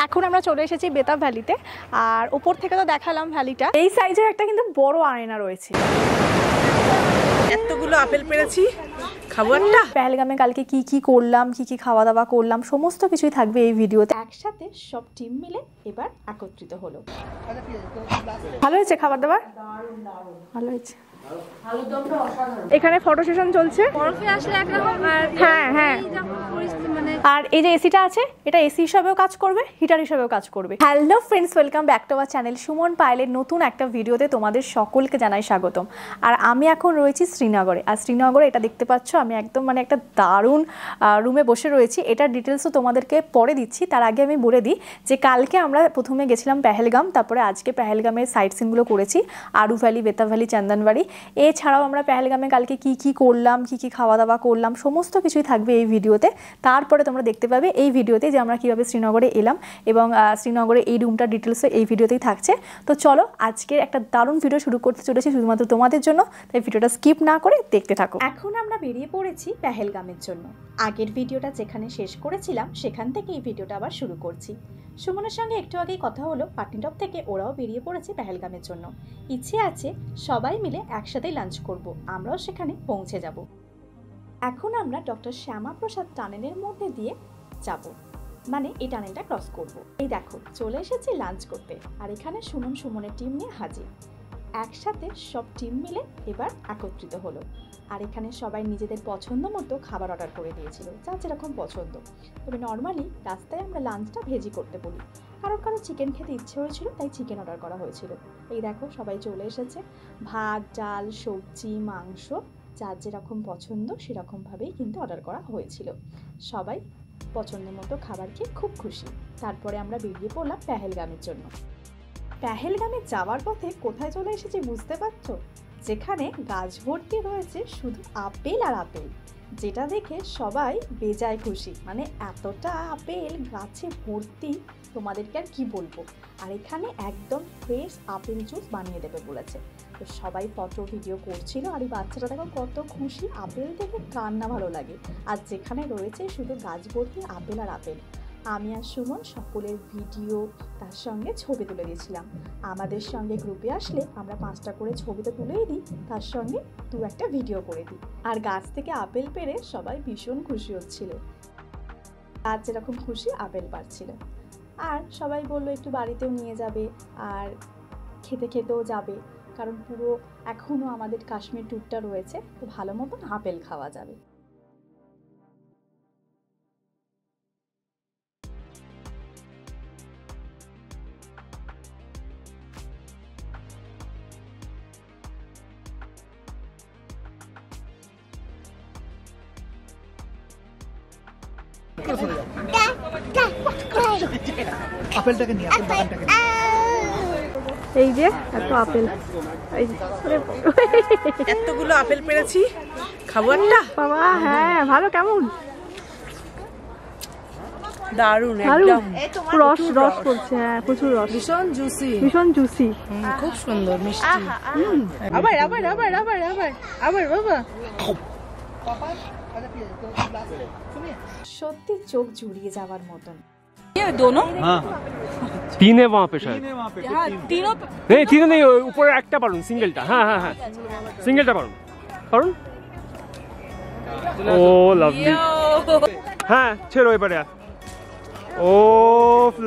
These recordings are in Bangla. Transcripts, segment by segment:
এখন আমরা চলে এসেছি বেতাব ভ্যালিতে, আর উপর থেকে তো দেখালাম ভ্যালিটা। এই সাইজের একটা কিন্তু বড় আয়না রয়েছে। এতগুলো আপেল পেরেছি, খাবারটা পেহেলগামে কালকে কি কি করলাম, কি কি খাওয়া দাওয়া করলাম, সমস্ত কিছুই থাকবে এই ভিডিওতে। একসাথে সব টিম মিলে এবার একত্রিত হলো। ভালো হয়েছে খাবার দাবার? ভালো হয়েছে। এখানে ফটো সেশন চলছে। বরফে আসলে একরকম, আর হ্যাঁ হ্যাঁ, মানে আর এই যে এসিটা আছে, এটা এসি হিসাবেও কাজ করবে, হিটার হিসাবেও কাজ করবে। Hello friends, welcome back to our channel Suman পায়েলের নতুন একটা ভিডিওতে তোমাদের সকলকে জানাই স্বাগতম। আর আমি এখন রয়েছি শ্রীনগরে। আর শ্রীনগরে এটা দেখতে পাচ্ছ, আমি একদম মানে একটা দারুণ রুমে বসে রয়েছি। এটার ডিটেলসও তোমাদেরকে পরে দিচ্ছি। তার আগে আমি বলে দিই যে কালকে আমরা প্রথমে গেছিলাম পেহেলগাম, তারপরে আজকে পেহেলগামের সাইট সিনগুলো করেছি, আরু ভ্যালি, বেতাব ভ্যালি, চন্দনবাড়ি। এছাড়াও আমরা পেহেলগামে কালকে কি কি করলাম, কি কি খাওয়া দাওয়া করলাম, সমস্ত কিছুই থাকবে এই ভিডিওতে। তারপরে তোমরা দেখতে পাবে এই ভিডিওতে যে আমরা কীভাবে শ্রীনগরে এলাম, এবং শ্রীনগরে এই রুমটার ডিটেলসও এই ভিডিওতেই থাকছে। তো চলো, আজকের একটা দারুণ ভিডিও শুরু করতে চলেছি শুধুমাত্র তোমাদের জন্য, তাই ভিডিওটা স্কিপ না করে দেখতে থাকো। এখন আমরা বেরিয়ে পড়েছি পেহেলগামের জন্য। আগের ভিডিওটা যেখানে শেষ করেছিলাম সেখান থেকে এই ভিডিওটা আবার শুরু করছি। সুমনের সঙ্গে একটু আগেই কথা হলো, পাটনিটপ থেকে ওরাও বেরিয়ে পড়েছে পেহেলগামের জন্য। ইচ্ছে আছে সবাই মিলে একসাথেই লাঞ্চ করব, আমরাও সেখানে পৌঁছে যাব। এখন আমরা ডক্টর শ্যামাপ্রসাদ টানেলের মধ্যে দিয়ে যাব, মানে এই টানেলটা ক্রস করব। এই দেখো চলে এসেছি লাঞ্চ করতে, আর এখানে সুমনের টিম নিয়ে হাজির। একসাথে সব টিম মিলে এবার একত্রিত হলো। আর এখানে সবাই নিজেদের পছন্দ মতো খাবার অর্ডার করে দিয়েছিল, যার যেরকম পছন্দ। তবে নর্মালি রাস্তায় আমরা লাঞ্চটা ভেজি করতে বলি, কারো চিকেন খেতে ইচ্ছে হয়েছিল তাই চিকেন অর্ডার করা হয়েছিল। এই দেখো সবাই চলে এসেছে, ভাত, ডাল, সবজি, মাংস, যার যেরকম পছন্দ সেরকমভাবেই কিন্তু অর্ডার করা হয়েছিল। সবাই পছন্দ মতো খাবার খেয়ে খুব খুশি। তারপরে আমরা বেরিয়ে পড়লাম পেহেলগামের জন্য। পেহেলগামে যাওয়ার পথে কোথায় চলে এসেছি বুঝতে পারছো? যেখানে গাছ ভর্তি রয়েছে শুধু আপেল আর আপেল, যেটা দেখে সবাই বেজায় খুশি। মানে এতটা আপেল গাছে ভর্তি, তোমাদেরকে আর কি বলবো। আর এখানে একদম ফ্রেশ আপেল জুস বানিয়ে দেবে বলেছে। তো সবাই ফটো ভিডিও করছিল, আর এই বাচ্চাটা দেখো কত খুশি। আপেল দেখে কার না ভালো লাগে। আর যেখানে রয়েছে শুধু গাছ ভর্তি আপেল আর আপেল। আমি আর সুমন সকলের ভিডিও তার সঙ্গে ছবি তুলে দিয়েছিলাম। আমাদের সঙ্গে গ্রুপে আসলে আমরা 5টা করে ছবি তো তুলেই দিই, তার সঙ্গে 2-1টা ভিডিও করে দিই। আর গাছ থেকে আপেল পেরে সবাই ভীষণ খুশি হচ্ছিল, আর যেরকম খুশি আপেল পাচ্ছিল। আর সবাই বললো একটু বাড়িতেও নিয়ে যাবে, আর খেতেও যাবে, কারণ পুরো এখনও আমাদের কাশ্মীর ট্যুরটা রয়েছে, তো ভালো মতন আপেল খাওয়া যাবে। আপেলটাকে নিয়ে এই যে এত আপেল, এতগুলো আপেল পেরেছি, খাবারটা বাবা। হ্যাঁ ভালো, কেমন? দারুণ, একদম রস রস পড়ছে। হ্যাঁ প্রচুর রস, ভীষণ জুসি, ভীষণ জুসি, খুব সুন্দর মিষ্টি। আবার আবার আবার আবার আবার আবার বাবা, সত্যি চোখ জুড়িয়ে যাওয়ার মতন। ये दोनों तीन है वहाँ पे शायद। हाँ, तीनों नहीं तीन नहीं, ऊपर একটা পারুন, সিঙ্গেলটা। হ্যাঁ হ্যাঁ হ্যাঁ, সিঙ্গেলটা পারুন পারুন। ও লাভলি। হ্যাঁ ছেড়ো এবারে। ও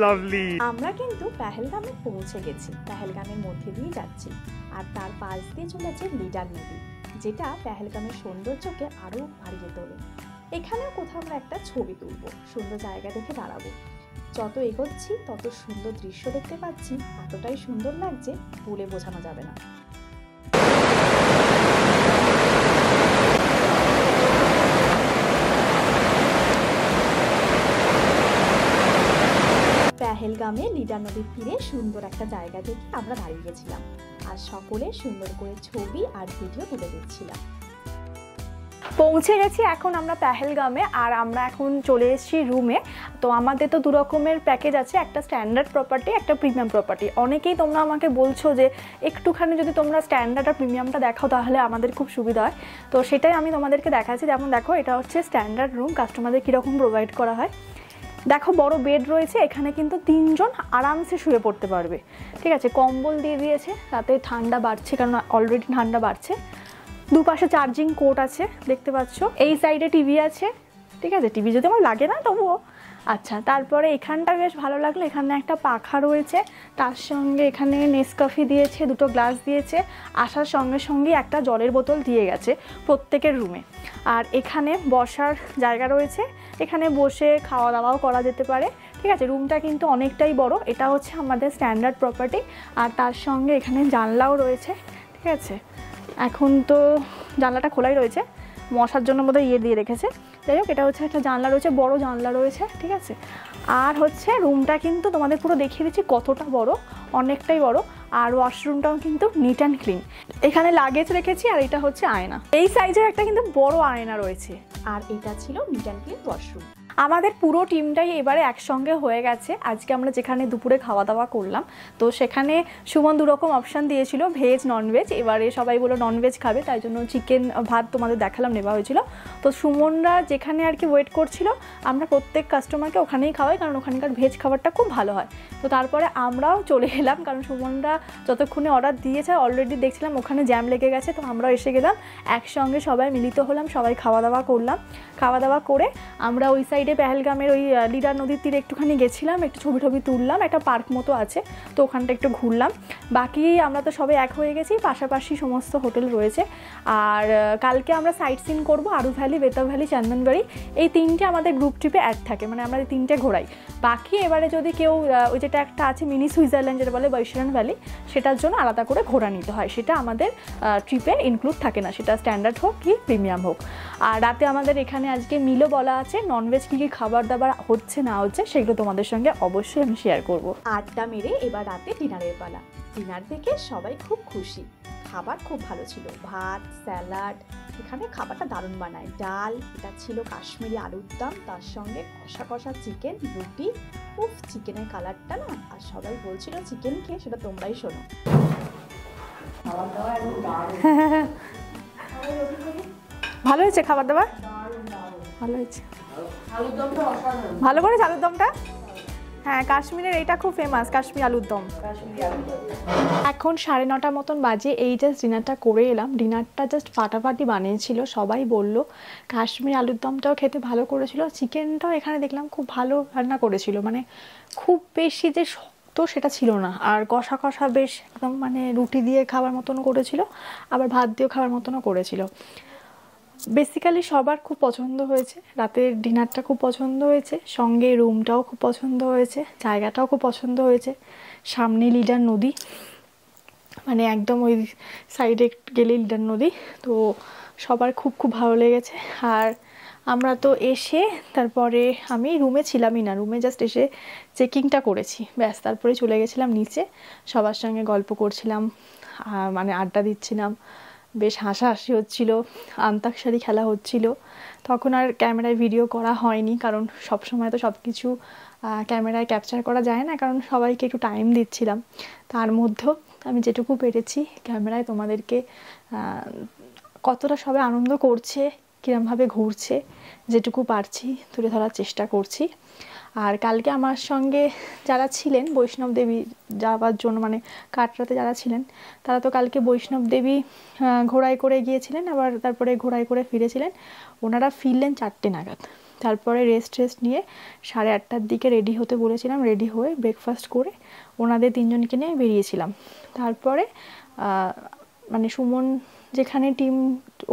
লাভলি। আমরা কিন্তু পেহেলগামে পৌঁছে গেছি, পেহেলগামের মধ্যে দিয়ে যাচ্ছি। আর তার পাশ দিয়ে চলেছে লিডার নদী, যেটা পেহেলগামের সৌন্দর্যকে আরো বাড়িয়ে তোলে। এখানেও কোথাও আমরা একটা ছবি তুলবো, সুন্দর জায়গা দেখে দাঁড়াবো। যত এগোচ্ছি তত সুন্দর দৃশ্য দেখতে পাচ্ছি, এতটাই সুন্দর লাগছে বলে বোঝানো যাবে না। পেহেলগামে লিডার নদীর তীরে সুন্দর একটা জায়গা দেখে আমরা দাঁড়িয়ে গেছিলাম, আর সকলে সুন্দর করে ছবি আর ভিডিও তুলে দিচ্ছিলাম। পৌঁছে গেছি এখন আমরা পেহেলগামে, আর আমরা এখন চলে এসেছি রুমে। তো আমাদের তো 2 রকমের প্যাকেজ আছে, একটা স্ট্যান্ডার্ড প্রপার্টি, একটা প্রিমিয়াম প্রপার্টি। অনেকেই তোমরা আমাকে বলছো যে একটুখানি যদি তোমরা স্ট্যান্ডার্ড আর প্রিমিয়ামটা দেখাও তাহলে আমাদের খুব সুবিধা হয়। তো সেটাই আমি তোমাদেরকে দেখাচ্ছি। যেমন দেখো, এটা হচ্ছে স্ট্যান্ডার্ড রুম, কাস্টমারদের কীরকম প্রোভাইড করা হয়। দেখো বড় বেড রয়েছে, এখানে কিন্তু 3 জন আরামসে শুয়ে পড়তে পারবে। ঠিক আছে, কম্বল দিয়ে দিয়েছে, রাতে ঠান্ডা বাড়ছে কারণ অলরেডি ঠান্ডা বাড়ছে। দুপাশে চার্জিং কোড আছে দেখতে পাচ্ছ, এই সাইডে টিভি আছে। ঠিক আছে, টিভি যদি আমার লাগে না তবুও। আচ্ছা, তারপরে এখানটা বেশ ভালো লাগলো, এখানে একটা পাখা রয়েছে, তার সঙ্গে এখানে নেসকাফি দিয়েছে, 2টো গ্লাস দিয়েছে, আসার সঙ্গে সঙ্গে একটা জলের বোতল দিয়ে গেছে প্রত্যেকের রুমে। আর এখানে বসার জায়গা রয়েছে, এখানে বসে খাওয়া দাওয়াও করা যেতে পারে। ঠিক আছে, রুমটা কিন্তু অনেকটাই বড়, এটা হচ্ছে আমাদের স্ট্যান্ডার্ড প্রপার্টি। আর তার সঙ্গে এখানে জানলাও রয়েছে। ঠিক আছে, এখন তো জানলাটা খোলাই রয়েছে, মশার জন্য বোধহয় ইয়ে দিয়ে রেখেছে। যাই হোক, এটা হচ্ছে একটা জানলা রয়েছে, বড় জানলা রয়েছে। ঠিক আছে, আর হচ্ছে রুমটা কিন্তু তোমাদের পুরো দেখিয়ে দিচ্ছি কতটা বড়, অনেকটাই বড়। আর ওয়াশরুমটাও কিন্তু নিট অ্যান্ড ক্লিন। এখানে লাগেজ রেখেছি, আর এটা হচ্ছে আয়না, এই সাইজের একটা কিন্তু বড় আয়না রয়েছে। আর এটা ছিল নিট অ্যান্ড ক্লিন ওয়াশরুম। আমাদের পুরো টিমটাই এবারে একসঙ্গে হয়ে গেছে। আজকে আমরা যেখানে দুপুরে খাওয়া দাওয়া করলাম, তো সেখানে সুমন 2 রকম অপশান দিয়েছিল, ভেজ ননভেজ। এবারে সবাই বলো ননভেজ খাবে, তাই জন্য চিকেন ভাত তোমাদের দেখালাম নেওয়া হয়েছিল। তো সুমনরা যেখানে আর কি ওয়েট করছিল, আমরা প্রত্যেক কাস্টমারকে ওখানেই খাওয়াই, কারণ ওখানকার ভেজ খাবারটা খুব ভালো হয়। তো তারপরে আমরাও চলে এলাম, কারণ সুমনরা যতক্ষণে অর্ডার দিয়েছে অলরেডি দেখছিলাম ওখানে জ্যাম লেগে গেছে। তো আমরাও এসে গেলাম, একসঙ্গে সবাই মিলিত হলাম, সবাই খাওয়া দাওয়া করলাম। খাওয়া দাওয়া করে আমরা ওই সাইডে পেহেলগামের ওই লিডার নদীর তীরে একটুখানি গেছিলাম, একটু ছবি টবি তুললাম, একটা পার্ক মতো আছে, তো ওখানটা একটু ঘুরলাম। বাকি আমরা তো সবাই এক হয়ে গেছি, পাশাপাশি সমস্ত হোটেল রয়েছে। আর কালকে আমরা সাইট সিন করবো আরু ভ্যালি, বেতাব ভ্যালি, চন্দনবাড়ি, এই 3টে আমাদের গ্রুপ ট্রিপে অ্যাড থাকে, মানে আমরা এই 3টে ঘোরাই। বাকি এবারে যদি কেউ ওই যেটা একটা আছে মিনি সুইজারল্যান্ড যেটা বলে বৈশারান ভ্যালি, সেটার জন্য আলাদা করে ঘোরা নিতে হয়, সেটা আমাদের ট্রিপে ইনক্লুড থাকে না, সেটা স্ট্যান্ডার্ড হোক কি প্রিমিয়াম হোক। আর রাতে আমাদের এখানে আজকে মিলও বলা আছে, ননভেজ কী কী খাবার দাবার হচ্ছে না হচ্ছে সেগুলো তোমাদের সঙ্গে অবশ্যই আমি শেয়ার করবো। আড্ডা মেরে এবার রাতে ডিনারের পালা। ডিনার দেখে সবাই খুব খুশি, খাবার খুব ভালো ছিল, ভাত, স্যালাড, এখানে খাবারটা দারুণ বানায়। ডাল, এটা ছিল কাশ্মীরি আলুর দম, তার সঙ্গে কষা কষা চিকেন, রুটি। উফ, চিকেনের কালারটা না, আর সবাই বলছিল চিকেন খেয়ে, সেটা তোমরাই শোনো। ভালো হয়েছে খাবার দাবার, ভালো হয়েছে, ভালো করেছে আলুর দমটা। হ্যাঁ, কাশ্মীরের এইটা খুব ফেমাস, কাশ্মীর আলুর দম। এখন 9:30 মতন বাজে, এই জাস্ট ডিনারটা করে এলাম। ডিনারটা জাস্ট ফাটাফাটি বানিয়েছিল, সবাই বলল। কাশ্মীর আলুর দমটাও খেতে ভালো করেছিল, চিকেনটাও এখানে দেখলাম খুব ভালো রান্না করেছিল, মানে খুব বেশি যে শক্ত সেটা ছিল না, আর কষা কষা বেশ একদম মানে রুটি দিয়ে খাবার মতনও করেছিল, আবার ভাত দিয়েও খাবার মতনও করেছিল। বেসিক্যালি সবার খুব পছন্দ হয়েছে, রাতের ডিনারটা খুব পছন্দ হয়েছে, সঙ্গে রুমটাও খুব পছন্দ হয়েছে, জায়গাটাও খুব পছন্দ হয়েছে। সামনে লিডার নদী, মানে একদম ওই সাইডে গেলে লিডার নদী, তো সবার খুব খুব ভালো লেগেছে। আর আমরা তো এসে তারপরে আমি রুমে ছিলামই না, রুমে জাস্ট এসে চেকিংটা করেছি, ব্যাস তারপরে চলে গেছিলাম নিচে, সবার সঙ্গে গল্প করছিলাম, মানে আড্ডা দিচ্ছিলাম, বেশ হাসাহাসি হচ্ছিল, আন্তাক্ষরী খেলা হচ্ছিল। তখন আর ক্যামেরায় ভিডিও করা হয়নি, কারণ সব সময় তো সব কিছু ক্যামেরায় ক্যাপচার করা যায় না, কারণ সবাইকে একটু টাইম দিচ্ছিলাম। তার মধ্যেও আমি যেটুকু পেরেছি ক্যামেরায় তোমাদেরকে কতটা সবাই আনন্দ করছে, কীরমভাবে ঘুরছে, যেটুকু পারছি তুলে ধরার চেষ্টা করছি। আর কালকে আমার সঙ্গে যারা ছিলেন বৈষ্ণব দেবী যাওয়ার জন্য, মানে কাটরাতে যারা ছিলেন, তারা তো কালকে বৈষ্ণব দেবী ঘোড়ায় করে গিয়েছিলেন, আবার তারপরে ঘোড়ায় করে ফিরেছিলেন। ওনারা ফিরলেন 4টে নাগাদ। তারপরে রেস্ট নিয়ে 8:30টার দিকে রেডি হতে বলেছিলাম, রেডি হয়ে ব্রেকফাস্ট করে ওনাদের 3জনকে নিয়ে বেরিয়েছিলাম। তারপরে মানে সুমন যেখানে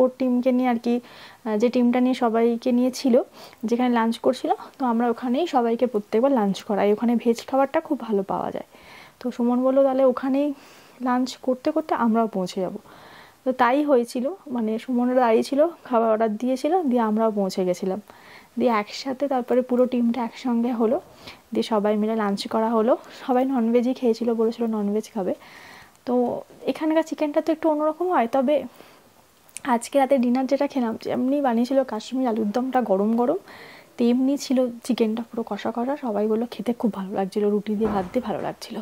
ওর টিমকে নিয়ে আর কি, যে টিমটা নিয়ে সবাইকে নিয়ে ছিল, যেখানে লাঞ্চ করছিল, তো আমরা ওখানেই সবাইকে প্রত্যেকবার লাঞ্চ করাই, ওখানে ভেজ খাবারটা খুব ভালো পাওয়া যায়। তো সুমন বললো তাহলে ওখানেই লাঞ্চ করতে করতে আমরাও পৌঁছে যাব। তো তাই হয়েছিল, মানে সুমনরা দাঁড়িয়েছিল, খাবার অর্ডার দিয়েছিল, দিয়ে আমরাও পৌঁছে গেছিলাম, দিয়ে একসাথে তারপরে পুরো টিমটা একসঙ্গে হলো, দিয়ে সবাই মিলে লাঞ্চ করা হলো। সবাই ননভেজই খেয়েছিল, বলেছিল ননভেজ খাবে। তো এখানকার চিকেনটা তো একটু অন্যরকম হয়, তবে আজকে রাতে ডিনার যেটা খেলাম যেমনি বানিয়েছিল কাশ্মীর আলুর দমটা গরম গরম, তেমনি ছিল চিকেনটা পুরো কষা কষা। সবাই বললো খেতে খুব ভালো লাগছিলো, রুটি দিয়ে ভাত দিয়ে ভালো লাগছিলো।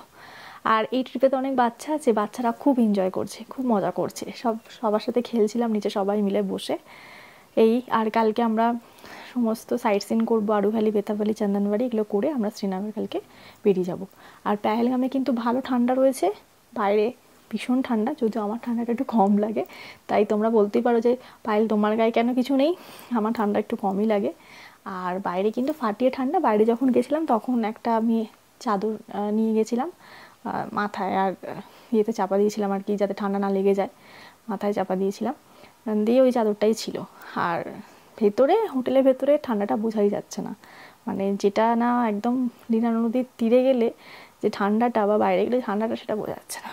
আর এই ট্রিপে তো অনেক বাচ্চা আছে, বাচ্চারা খুব এনজয় করছে, খুব মজা করছে, সবার সাথে খেলছিলাম নিচে সবাই মিলে বসে। এই আর কালকে আমরা সমস্ত সাইট সিন করবো, আরু ভ্যালি, বেতাব ভ্যালি, চন্দনবাড়ি, এগুলো করে আমরা শ্রীনগর কালকে বেরিয়ে যাব। আর পেহেলগামে কিন্তু ভালো ঠান্ডা রয়েছে, বাইরে ভীষণ ঠান্ডা, যদিও আমার ঠান্ডাটা একটু কম লাগে। তাই তোমরা বলতেই পারো যে পায়েল তোমার গায়ে কেন কিছু নেই, আমার ঠান্ডা একটু কমই লাগে। আর বাইরে কিন্তু ফাটিয়ে ঠান্ডা। বাইরে যখন গেছিলাম তখন একটা আমি চাদর নিয়ে গেছিলাম মাথায়, আর ইয়েতে চাপা দিয়েছিলাম আর কি, যাতে ঠান্ডা না লেগে যায়, মাথায় চাপা দিয়েছিলাম, দিয়ে ওই চাদরটাই ছিল। আর ভেতরে, হোটেলের ভেতরে ঠান্ডাটা বোঝাই যাচ্ছে না, মানে যেটা না একদম দীঘা নদীর তীরে গেলে যে ঠান্ডাটা বা বাইরে গেলে ঠান্ডাটা, সেটা বোঝা যাচ্ছে না।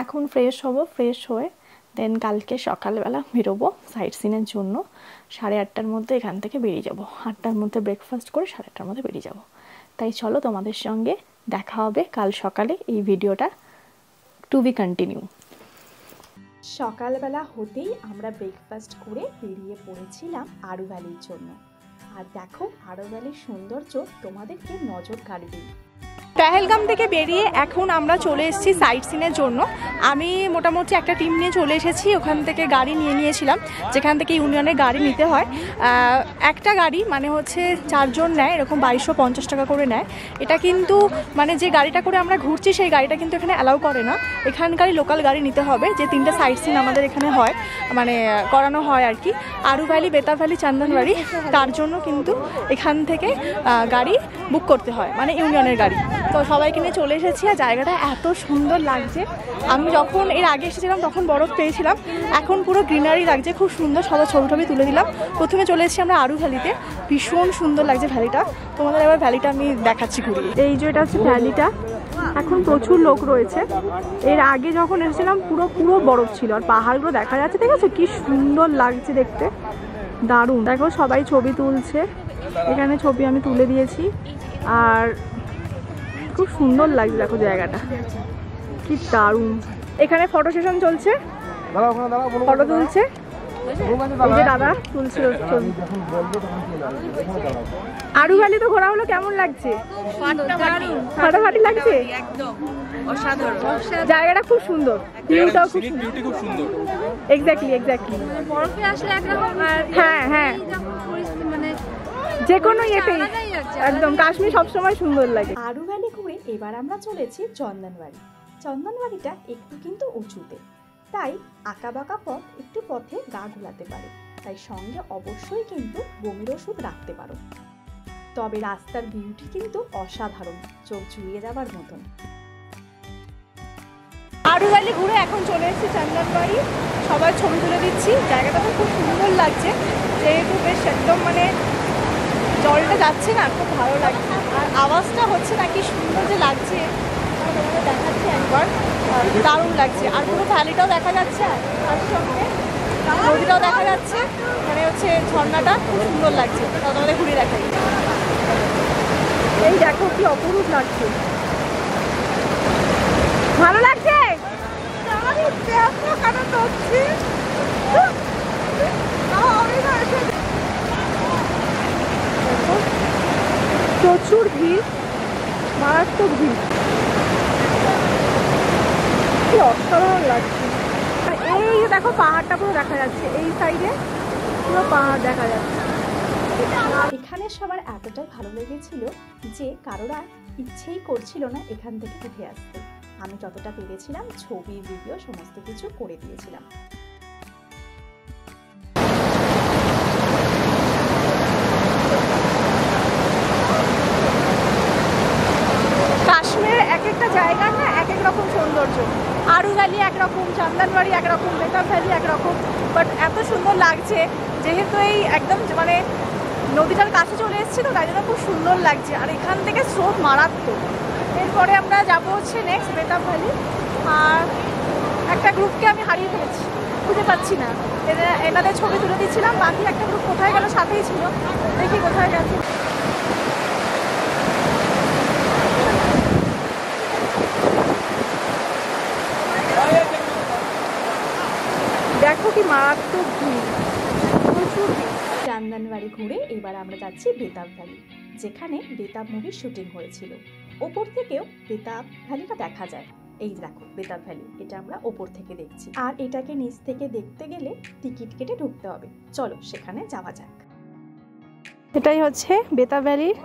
এখন ফ্রেশ হব, ফ্রেশ হয়ে দেন কালকে সকালবেলা বেরোবো সাইট সিনের জন্য। 8:30টার মধ্যে এখান থেকে বেরিয়ে যাব, 8টার মধ্যে ব্রেকফাস্ট করে 8:30টার মধ্যে বেরিয়ে যাব। তাই চলো তোমাদের সঙ্গে দেখা হবে কাল সকালে। এই ভিডিওটা টু বি কন্টিনিউ। সকালবেলা হতেই আমরা ব্রেকফাস্ট করে বেরিয়ে পড়েছিলাম আরু ভ্যালির জন্য। আর দেখো আরু ভ্যালির সৌন্দর্য তোমাদেরকে নজর কাড়বেই। পেহেলগাম থেকে বেরিয়ে এখন আমরা চলে এসেছি সাইট সিনের জন্য। আমি মোটামুটি একটা টিম নিয়ে চলে এসেছি, ওখান থেকে গাড়ি নিয়েছিলাম, যেখান থেকে ইউনিয়নের গাড়ি নিতে হয়। একটা গাড়ি মানে হচ্ছে 4 জন নেয়, এরকম 2250 টাকা করে নেয়। এটা কিন্তু মানে যে গাড়িটা করে আমরা ঘুরছি সেই গাড়িটা কিন্তু এখানে অ্যালাউ করে না, এখানকারই লোকাল গাড়ি নিতে হবে। যে 3টে সাইট সিন আমাদের এখানে হয়, মানে করানো হয় আর কি, আরু ভ্যালি, বেতাব ভ্যালি, চন্দনবাড়ি, তার জন্য কিন্তু এখান থেকে গাড়ি বুক করতে হয়, মানে ইউনিয়নের গাড়ি। তো সবাইকে নিয়ে চলে এসেছি, আর জায়গাটা এত সুন্দর লাগছে। আমি যখন এর আগে এসেছিলাম তখন বরফ পেয়েছিলাম, এখন পুরো গ্রিনারি লাগছে, খুব সুন্দর। সবাই ছবি তুলে দিলাম। প্রথমে চলে এসেছি আমরা আরু ভ্যালিতে, ভীষণ সুন্দর লাগছে ভ্যালিটা। তোমাদের এবার ভ্যালিটা আমি দেখাচ্ছি ঘুরিয়ে। এই যে এটা হচ্ছে ভ্যালিটা, এখন প্রচুর লোক রয়েছে। এর আগে যখন এসেছিলাম পুরো বরফ ছিল, আর পাহাড়গুলো দেখা যাচ্ছে, ঠিক আছে, কি সুন্দর লাগছে দেখতে, দারুণ। দেখো সবাই ছবি তুলছে, এখানে ছবি আমি তুলে দিয়েছি, আর খুব সুন্দর লাগছে। দেখো জায়গাটা কি দারুণ। এখানে ফটো সেশন চলছে, ফটো তুলছে, এই যে দাদা তুলছিল ছবি। আরু ভ্যালি তো ঘোরা হলো, কেমন লাগছে? ফাটাফাটি লাগছে, জায়গাটা খুব সুন্দর, ভিউটাও খুব সুন্দর। এক্স্যাক্টলি বরফে আসলে একরকম, আর হ্যাঁ যখন পরিস্থিতি মানে যে কোনো ইয়েতেই একদম কাশ্মীর সবসময় সুন্দর লাগে। আরু ভ্যালি ঘুরে এবার আমরা চলেছি চন্দনবাড়ি। চন্দনবাড়িটা একটু কিন্তু উঁচুতে, তাই আঁকাবাঁকা পথ, একটু পথে গা ঘোলাতে পারে, তাই সঙ্গে অবশ্যই কিন্তু বমির ওষুধ রাখতে পারো। তবে রাস্তার বিউটি কিন্তু অসাধারণ, চোখ জুড়িয়ে যাবার মতন। আরু ভ্যালি ঘুরে এখন চলে এসেছি চন্দনবাড়ি, সবাই ছবি তুলে দিচ্ছি। জায়গাটা তো খুব সুন্দর লাগছে, যেহেতু বেশ একদম মানে জলটা যাচ্ছে না, খুব ভালো লাগছে। আর আওয়াজটা হচ্ছে না, কি সুন্দর যে লাগছে, তোমাদের দেখাচ্ছি একবার, দারুণ লাগছে। আর পুরো ভ্যালিটাও দেখা যাচ্ছে, আর তার সঙ্গে নদীটাও দেখা যাচ্ছে, মানে হচ্ছে ঝর্ণাটা খুব সুন্দর লাগছে। তোমাদের ঘুরে দেখাই, এই দেখো কি অপরূপ লাগছে, ভালো লাগছে। প্রচুর ভিড়, মারাত্মক ভিড়, কি অসাধারণ লাগছে। আর এই দেখো পাহাড়টা পুরো দেখা যাচ্ছে, এই সাইডে পুরো পাহাড় দেখা যাচ্ছে। এখানে সবার এতটাই ভালো লেগেছিল যে কারোর আর ইচ্ছেই করছিল না এখান থেকে উঠে আসতে। আমি যতটা পেরেছিলাম ছবি, ভিডিও সমস্ত কিছু করে দিয়েছিলাম। কাশ্মীরের এক একটা জায়গার না এক এক রকম সৌন্দর্য। আরু ভ্যালি একরকম, চন্দনবাড়ি একরকম, বেতাব ভ্যালি একরকম, বাট এত সুন্দর লাগছে যেহেতু এই একদম মানে নদীটার কাছে চলে এসেছি, তো তাই জন্য খুব সুন্দর লাগছে। আর এখান থেকে স্রোত মারাত্মক। এরপরে আমরা যাবো হচ্ছে নেক্সট বেতাব ভ্যালি। আর একটা গ্রুপকে আমি হারিয়ে ফেলেছি, খুঁজে পাচ্ছি না, এনাদের ছবি তুলে দিচ্ছিলাম, বাকি একটা গ্রুপ কোথায় গেল, সাথেই ছিল, দেখি কোথায় গেছে। দেখো কি মারাত্মক ভিড়, প্রচুর ভিড়। চন্দনবাড়ি ঘুরে এবার আমরা যাচ্ছি বেতাব ভ্যালি, যেখানে বেতাব মুভির শুটিং হয়েছিল। ওপর থেকেও বেতাব ভ্যালিটা দেখা যায়। এই দেখো বেতাব ভ্যালি, এটা আমরা ওপর থেকে দেখছি। আর এটাকে নিচ থেকে দেখতে গেলে টিকিট কেটে ঢুকতে হবে। চলো সেখানে যাওয়া যাক। এটাই হচ্ছে বেতাব ভ্যালির,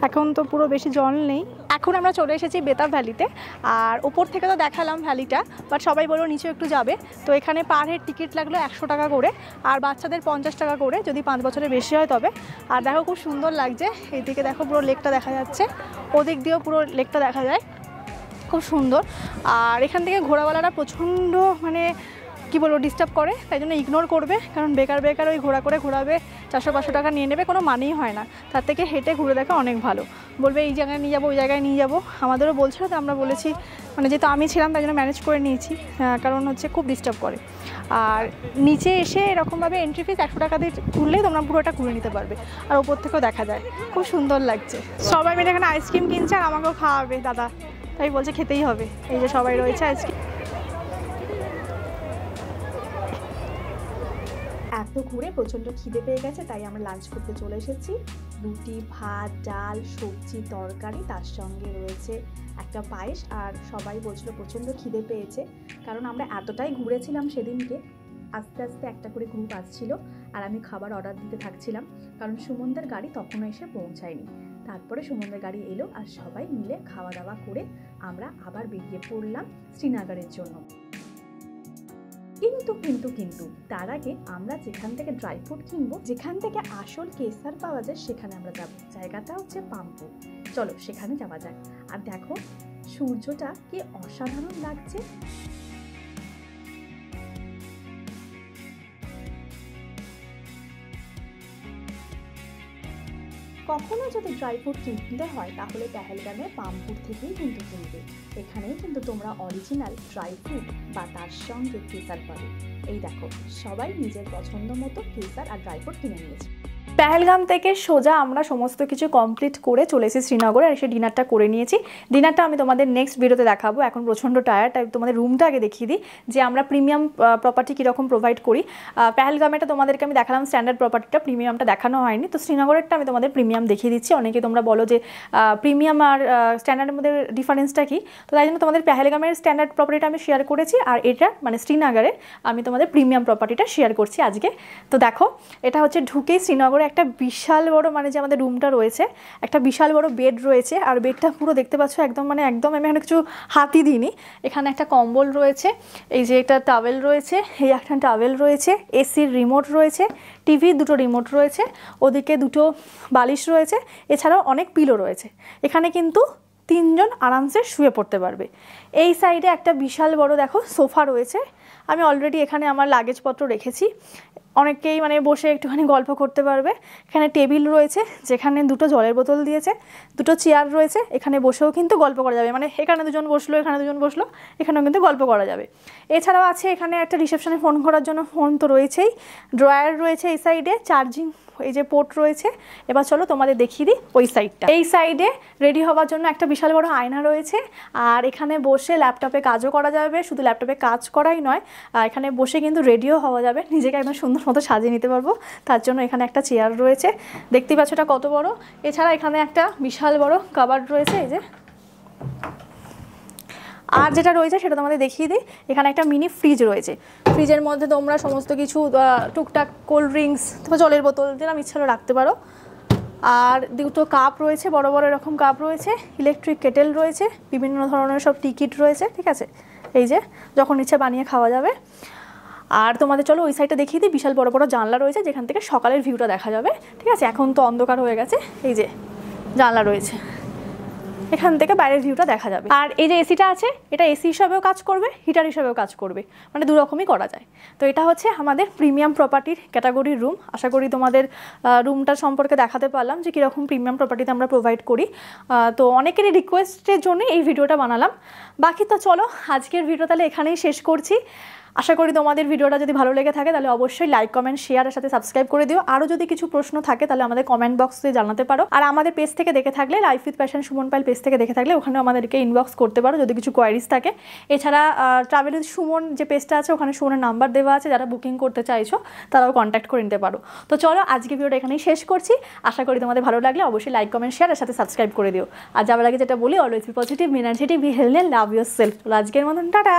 এখন তো পুরো বেশি জল নেই। এখন আমরা চলে এসেছি বেতাব ভ্যালিতে, আর ওপর থেকে তো দেখালাম ভ্যালিটা, বাট সবাই বললো নিচে একটু যাবে। তো এখানে পার হেড টিকিট লাগলো 100 টাকা করে, আর বাচ্চাদের 50 টাকা করে যদি 5 বছরের বেশি হয় তবে। আর দেখো খুব সুন্দর লাগছে, এইদিকে দেখো পুরো লেকটা দেখা যাচ্ছে, ওদিক দিয়েও পুরো লেকটা দেখা যায়, খুব সুন্দর। আর এখান থেকে ঘোড়াওয়ালারা প্রচণ্ড মানে কী বলবো ডিস্টার্ব করে, তাই জন্য ইগনোর করবে, কারণ বেকার ওই ঘোরা করে ঘোরাবে, 400-500 টাকা নিয়ে নেবে, কোনো মানেই হয় না। তার থেকে হেঁটে ঘুরে দেখা অনেক ভালো। বলবে এই জায়গায় নিয়ে যাবো, ওই জায়গায় নিয়ে যাবো, আমাদেরও বলছিল, তো আমরা বলেছি মানে যেহেতু আমি ছিলাম তাই জন্য ম্যানেজ করে নিয়েছি, কারণ হচ্ছে খুব ডিস্টার্ব করে। আর নিচে এসে এরকমভাবে এন্ট্রি ফিস 100 টাকা দিয়ে ঘুরলেই তোমরা পুরোটা ঘুরে নিতে পারবে, আর ওপর থেকেও দেখা যায়, খুব সুন্দর লাগছে। সবাই মিলে এখানে আইসক্রিম কিনছে, আর আমাকেও খাওয়াবে দাদা, তাই বলছে খেতেই হবে। এই যে সবাই রয়েছে আইসক্রিম। এত ঘুরে প্রচণ্ড খিদে পেয়ে গেছে, তাই আমরা লাঞ্চ করতে চলে এসেছি। রুটি, ভাত, ডাল, সবজি, তরকারি, তার সঙ্গে রয়েছে একটা পায়েস। আর সবাই বলছিল প্রচণ্ড খিদে পেয়েছে, কারণ আমরা এতটাই ঘুরেছিলাম সেদিনকে। আস্তে আস্তে একটা করে গ্রুপ আসছিল, আর আমি খাবার অর্ডার দিতে থাকছিলাম, কারণ সুমনদের গাড়ি তখনও এসে পৌঁছায়নি। তারপরে সুমনদের গাড়ি এলো, আর সবাই মিলে খাওয়া দাওয়া করে আমরা আবার বেরিয়ে পড়লাম শ্রীনগরের জন্য। কিন্তু তার আগে আমরা যেখান থেকে ড্রাই ফ্রুট কিনবো, যেখান থেকে আসল কেসার পাওয়া যায়, সেখানে আমরা যাব। জায়গাটা হচ্ছে পাম্পুর। চলো সেখানে যাওয়া যাক। আর দেখো সূর্যটা কি অসাধারণ লাগছে। কখনো যদি ড্রাই ফ্রুট কিনতে হয় তাহলে পেহেলগামের পাম্পুর থেকেই কিন্তু কিনবে। এখানেই কিন্তু তোমরা অরিজিনাল ড্রাই ফ্রুট বা তার সঙ্গে কেসার পাবে। এই দেখো সবাই নিজের পছন্দ মতো কেসার আর ড্রাই ফ্রুট কিনে নিয়েছে। পেহেলগাম থেকে সোজা আমরা সমস্ত কিছু কমপ্লিট করে চলে এসেছি শ্রীনগরে, আর এসে ডিনারটা করে নিয়েছি। ডিনারটা আমি তোমাদের নেক্সট ভিডিওতে দেখাবো। এখন প্রচণ্ড টায়ার্ড, তাই তোমাদের রুমটা আগে দেখিয়ে দিই যে আমরা প্রিমিয়াম প্রপার্টি কীরকম প্রোভাইড করি। পেহেলগামেটা তোমাদেরকে আমি দেখালাম স্ট্যান্ডার্ড প্রপার্টিটা, প্রিমিয়ামটা দেখানো হয়নি। তো শ্রীনগরেরটা আমি তোমাদের প্রিমিয়াম দেখিয়ে দিচ্ছি। অনেকে তোমরা বলো যে প্রিমিয়াম আর স্ট্যান্ডার্ডের মধ্যে ডিফারেন্সটা কী, তো তাই জন্য তোমাদের পেহেলগামের স্ট্যান্ডার্ড প্রপার্টিটা আমি শেয়ার করেছি, আর এটা মানে শ্রীনগরের আমি তোমাদের প্রিমিয়াম প্রপার্টিটা শেয়ার করছি আজকে। তো দেখো এটা হচ্ছে ঢুকেই শ্রীনগরে একটা বিশাল বড় মানে যে আমাদের রুমটা রয়েছে, একটা বিশাল বড় বেড রয়েছে, আর বেডটা পুরো দেখতে পাচ্ছ একদম মানে একদম আমি এখানে কিছু হাতই দিইনি। এখানে একটা কম্বল রয়েছে, এই যে একটা টাওয়েল রয়েছে, এই একটা টাওয়েল রয়েছে, এসির রিমোট রয়েছে, টিভির দুটো রিমোট রয়েছে, ওদিকে দুটো বালিশ রয়েছে, এছাড়াও অনেক পিলো রয়েছে। এখানে কিন্তু 3 জন আরামসে শুয়ে পড়তে পারবে। এই সাইডে একটা বিশাল বড় দেখো সোফা রয়েছে, আমি অলরেডি এখানে আমার লাগেজপত্র রেখেছি, অনেকেই মানে বসে একটুখানি গল্প করতে পারবে। এখানে টেবিল রয়েছে, যেখানে দুটো জলের বোতল দিয়েছে, দুটো চেয়ার রয়েছে, এখানে বসেও কিন্তু গল্প করা যাবে, মানে এখানে দুজন বসলো, এখানে দুজন বসলো, এখানেও কিন্তু গল্প করা যাবে। এছাড়াও আছে এখানে একটা রিসেপশনে ফোন করার জন্য ফোন তো রয়েছেই, ড্রয়ার রয়েছে এই সাইডে, চার্জিং এই যে পোর্ট রয়েছে। এবার চলো তোমাদের দেখিয়ে দিই ওই সাইডটা। এই সাইডে রেডি হওয়ার জন্য একটা বিশাল বড় আয়না রয়েছে, আর এখানে বসে ল্যাপটপে কাজও করা যাবে। শুধু ল্যাপটপে কাজ করাই নয়, এখানে বসে কিন্তু রেডিও হওয়া যাবে, নিজেকে একদম সুন্দর মতো সাজিয়ে নিতে পারবো। তার জন্য এখানে একটা চেয়ার রয়েছে, দেখতেই পাচ্ছ এটা কত বড়। এছাড়া এখানে একটা বিশাল বড় কাবার্ড রয়েছে, এই যে। আর যেটা রয়েছে সেটা তোমাদের দেখিয়ে দিই, এখানে একটা মিনি ফ্রিজ রয়েছে। ফ্রিজের মধ্যে তোমরা সমস্ত কিছু টুকটাক কোল্ড ড্রিঙ্কস, তোমার জলের বোতল যেরকম ইচ্ছা হলে রাখতে পারো। আর দুটো কাপ রয়েছে, বড় বড় এরকম কাপ রয়েছে, ইলেকট্রিক কেটেল রয়েছে, বিভিন্ন ধরনের সব টিকিট রয়েছে, ঠিক আছে, এই যে যখন ইচ্ছা বানিয়ে খাওয়া যাবে। আর তোমাদের চলো ওই সাইডটা দেখিয়ে দিই, বিশাল বড় বড় জানলা রয়েছে, যেখান থেকে সকালের ভিউটা দেখা যাবে, ঠিক আছে। এখন তো অন্ধকার হয়ে গেছে, এই যে জানলা রয়েছে, এখান থেকে বাইরের ভিউটা দেখা যাবে। আর এই যে এসিটা আছে, এটা এসি হিসাবেও কাজ করবে, হিটার হিসাবেও কাজ করবে, মানে দু রকমই করা যায়। তো এটা হচ্ছে আমাদের প্রিমিয়াম প্রপার্টির ক্যাটাগরির রুম। আশা করি তোমাদের রুমটার সম্পর্কে দেখাতে পারলাম যে কীরকম প্রিমিয়াম প্রপার্টিতে আমরা প্রোভাইড করি। তো অনেকেরই রিকোয়েস্টের জন্যই এই ভিডিওটা বানালাম। বাকি তো চলো আজকের ভিডিও তাহলে এখানেই শেষ করছি। আশা করি তোমাদের ভিডিওটা যদি ভালো লেগে থাকে তাহলে অবশ্যই লাইক, কমেন্ট, শেয়ারের সাথে সাবস্ক্রাইব করে দিও। আরও যদি কিছু প্রশ্ন থাকে তাহলে আমাদের কমেন্ট বক্সে জানাতে পারো। আর আমাদের পেজ থেকে দেখে থাকলে, লাইফ উইথ প্যাশন সুমন পাইল পেজ থেকে দেখে থাকলে ওখানে আমাদেরকে ইনবক্স করতে পারো যদি কিছু কোয়ারিজ থাকে। এছাড়া ট্রাভেল উইথ সুমন যে পেজটা আছে ওখানে সুমনের নাম্বার দেওয়া আছে, যারা বুকিং করতে চাইছো তারাও কন্ট্যাক্ট করে নিতে পারো। তো চলো আজকে ভিডিওটা এখানেই শেষ করছি। আশা করি তোমাদের ভালো লাগলে অবশ্যই লাইক, কমেন্ট, শেয়ারের সাথে সাবস্ক্রাইব করে দিও। আর যাওয়ার আগে যেটা বলি, always be positive, be energetic, be healthy, love yourself. আজকের মতন টাটা।